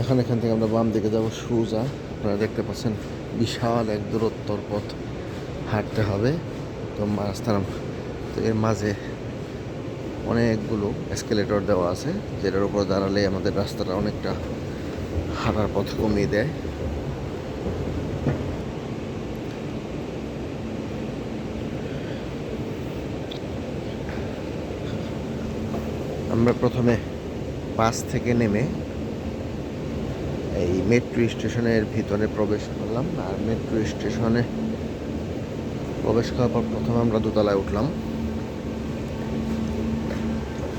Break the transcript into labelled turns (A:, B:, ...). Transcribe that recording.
A: এখন এখান থেকে আমরা বাম দিকে যাব সোজা। আপনারা দেখতে পাচ্ছেন বিশাল এক দূরত্বর পথ হাঁটতে হবে। তো রাস্তার তো এর মাঝে অনেকগুলো এসকেলেটর দেওয়া আছে, যেটার উপর দাঁড়ালে আমাদের রাস্তাটা অনেকটা হাঁটার পথ কমিয়ে দেয়। আমরা প্রথমে বাস থেকে নেমে এই মেট্রো স্টেশনের ভিতরে প্রবেশ করলাম। আর মেট্রো স্টেশনে প্রবেশ করার পর প্রথমে আমরা দোতলায় উঠলাম।